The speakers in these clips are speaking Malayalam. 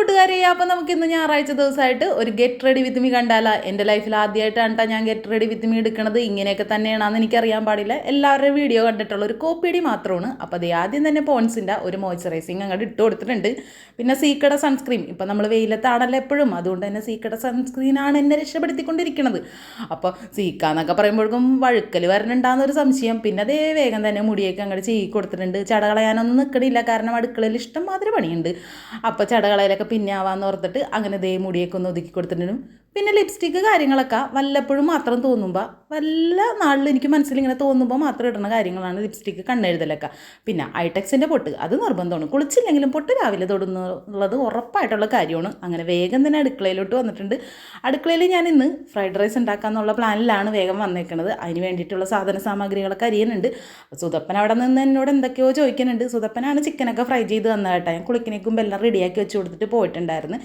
കൂട്ടുകാരെ, അപ്പോൾ നമുക്ക് ഇന്ന് ഞായറാഴ്ച ദിവസമായിട്ട് ഒരു ഗെറ്റ് റെഡി വിത്ത് മീ കണ്ടാല. എൻ്റെ ലൈഫിൽ ആദ്യമായിട്ടാണ് ഞാൻ ഗെറ്റ് റെഡി വിത്ത് മീ എടുക്കുന്നത്. ഇങ്ങനെയൊക്കെ തന്നെയാണെന്ന് എനിക്കറിയാൻ പാടില്ല. എല്ലാവരുടെയും വീഡിയോ കണ്ടിട്ടുള്ള ഒരു കോപ്പിയടി മാത്രമാണ്. അപ്പോൾ അത് ആദ്യം തന്നെ പോൺസിൻ്റെ ഒരു മോയ്സ്ചറൈസിങ് അങ്ങോട്ട് ഇട്ട് കൊടുത്തിട്ടുണ്ട്. പിന്നെ സീക്കട സൺസ്ക്രീൻ. ഇപ്പം നമ്മൾ വെയിലത്താണല്ലോ എപ്പോഴും, അതുകൊണ്ട് തന്നെ സീക്കട സൺസ്ക്രീനാണ് എന്നെ രക്ഷപ്പെടുത്തിക്കൊണ്ടിരിക്കുന്നത്. അപ്പോൾ സീക്കാന്നൊക്കെ പറയുമ്പോഴേക്കും വഴുക്കൽ വരണുണ്ടാകുന്നൊരു സംശയം. പിന്നെ അതേ വേഗം തന്നെ മുടിയൊക്കെ അങ്ങോട്ട് ചെയ്യി കൊടുത്തിട്ടുണ്ട്. ചടകളയാനൊന്നും നിൽക്കണില്ല, കാരണം അടുക്കളയിൽ ഇഷ്ടം മാതിരി പണിയുണ്ട്. അപ്പോൾ ചടകളയിലൊക്കെ പിന്നെ ആവാന്ന് ഓർത്തിട്ട് അങ്ങനെ ദേ മുടിയൊക്കെ ഒന്ന് ഒതുക്കി കൊടുത്തിട്ടുണ്ടും. പിന്നെ ലിപ്സ്റ്റിക്ക് കാര്യങ്ങളൊക്കെ വല്ലപ്പോഴും മാത്രം തോന്നുമ്പോൾ, വല്ല നാളിൽ എനിക്ക് മനസ്സിലിങ്ങനെ തോന്നുമ്പോൾ മാത്രം ഇടുന്ന കാര്യങ്ങളാണ് ലിപ്സ്റ്റിക്ക്, കണ്ണെഴുതലൊക്കെ. പിന്നെ ഐടെക്സിൻ്റെ പൊട്ട് അത് നിർബന്ധമാണ്. കുളിച്ചില്ലെങ്കിലും പൊട്ട് രാവിലെ തൊടുന്നുള്ളത് ഉറപ്പായിട്ടുള്ള കാര്യമാണ്. അങ്ങനെ വേഗം തന്നെ അടുക്കളയിലോട്ട് വന്നിട്ടുണ്ട്. അടുക്കളയിൽ ഞാൻ ഇന്ന് ഫ്രൈഡ് റൈസ് ഉണ്ടാക്കാമെന്നുള്ള പ്ലാനിലാണ് വേഗം വന്നേക്കുന്നത്. അതിന് വേണ്ടിയിട്ടുള്ള സാധന സാമഗ്രികളൊക്കെ അരിയുന്നുണ്ട്. സുധപ്പൻ അവിടെ നിന്ന് എന്നോട് എന്തൊക്കെയോ ചോദിക്കുന്നുണ്ട്. സുധപ്പനാണ് ചിക്കനൊക്കെ ഫ്രൈ ചെയ്ത് തന്നത് കേട്ടോ. ഞാൻ കുളിക്കണേക്കും എല്ലാം റെഡിയാക്കി വെച്ച് കൊടുത്തിട്ട് പോയിട്ടുണ്ടായിരുന്നു.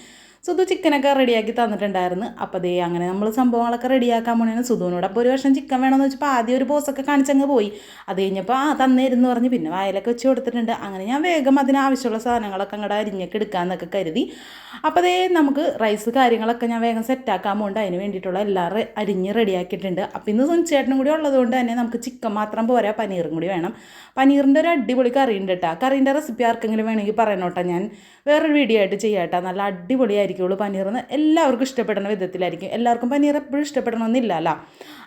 സുധു ചിക്കനൊക്കെ റെഡിയാക്കി തന്നിട്ടുണ്ടായിരുന്നു. അപ്പോൾ ദേ അങ്ങനെ നമ്മൾ സംഭവങ്ങളൊക്കെ റെഡിയാക്കാൻ പോണേന് സുധുവിനോട് അപ്പോൾ ഒരു വർഷം ചിക്കൻ വേണമെന്ന് വെച്ചപ്പോൾ ആദ്യം ഒരു ബോസൊക്കെ കാണിച്ചങ്ങ് പോയി. അത് കഴിഞ്ഞപ്പോൾ തന്നേരുന്ന് പറഞ്ഞ് പിന്നെ വായിലൊക്കെ വെച്ച് കൊടുത്തിട്ടുണ്ട്. അങ്ങനെ ഞാൻ വേഗം അതിനാവശ്യമുള്ള സാധനങ്ങളൊക്കെ അങ്ങോട്ട് അരിഞ്ഞൊക്കെ എടുക്കാമെന്നൊക്കെ കരുതി. അപ്പോൾ ദേ നമുക്ക് റൈസ് കാര്യങ്ങളൊക്കെ ഞാൻ വേഗം സെറ്റാക്കാൻ പോകുന്നുണ്ട്. അതിന് വേണ്ടിയിട്ടുള്ള എല്ലാം അരിഞ്ഞ് റെഡിയാക്കിയിട്ടുണ്ട്. അപ്പോൾ ഇന്ന് സുനിച്ചേട്ടനും കൂടി ഉള്ളതുകൊണ്ട് തന്നെ നമുക്ക് ചിക്കൻ മാത്രം പോരാ, പനീറും കൂടി വേണം. പനീറിൻ്റെ ഒരു അടിപൊളി കറി ഉണ്ട് കേട്ടോ. കറീൻ്റെ റെസിപ്പി ആർക്കെങ്കിലും വേണമെങ്കിൽ പറയണോട്ടോ, ഞാൻ വേറൊരു വീഡിയോ ആയിട്ട് ചെയ്യാം കേട്ടോ. നല്ല അടിപൊളിയായിരിക്കുള്ളൂ. പനീറിന് എല്ലാവർക്കും ഇഷ്ടപ്പെടുന്ന വിധത്തിലായിരിക്കും. എല്ലാവർക്കും പനീർ എപ്പോഴും ഇഷ്ടപ്പെടണമെന്നില്ലല്ലോ.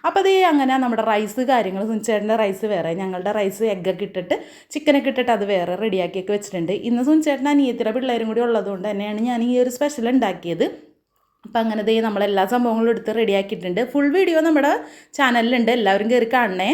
അപ്പോൾ അതേ അങ്ങനെ നമ്മുടെ റൈസ് കാര്യങ്ങൾ, സുനിച്ചേട്ടൻ്റെ റൈസ് വേറെ, ഞങ്ങളുടെ റൈസ് എഗ്ഗൊക്കെ ഇട്ടിട്ട് ചിക്കനൊക്കെ ഇട്ടിട്ട് അത് വേറെ റെഡിയാക്കിയൊക്കെ വെച്ചിട്ടുണ്ട്. ഇന്ന് സുനിച്ചേട്ടൻ അനിയത്തിയുടെ പിള്ളേരും കൂടി ഉള്ളതുകൊണ്ട് തന്നെയാണ് ഞാൻ ഈ ഒരു സ്പെഷ്യൽ ഉണ്ടാക്കിയത്. അപ്പം അങ്ങനെ നമ്മളെല്ലാ സംഭവങ്ങളും എടുത്ത് റെഡിയാക്കിയിട്ടുണ്ട്. ഫുൾ വീഡിയോ നമ്മുടെ ചാനലിലുണ്ട്, എല്ലാവരും കയറി കാണണേ.